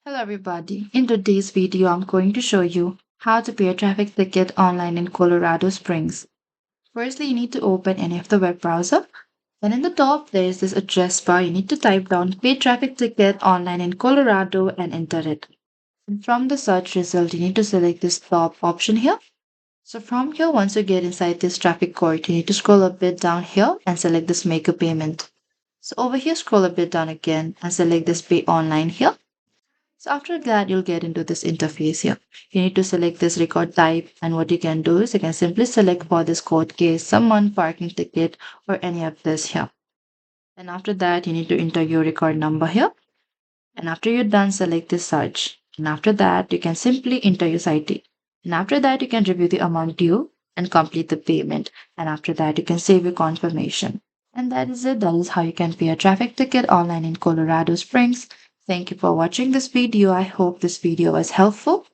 Hello everybody. In today's video, I'm going to show you how to pay a traffic ticket online in Colorado Springs. Firstly, you need to open any of the web browser. And in the top, there is this address bar. You need to type down pay traffic ticket online in Colorado and enter it. And from the search result, you need to select this top option here. So from here, once you get inside this traffic court, you need to scroll a bit down here and select this make a payment. So over here, scroll a bit down again and select this pay online here. So after that, you'll get into this interface here. You need to select this record type, and what you can do is you can simply select for this court case, someone parking ticket, or any of this here. And after that, you need to enter your record number here. And after you're done, select this search. And after that, you can simply enter your citation. And after that, you can review the amount due and complete the payment. And after that, you can save your confirmation. And that is it. That is how you can pay a traffic ticket online in Colorado Springs. Thank you for watching this video. I hope this video was helpful.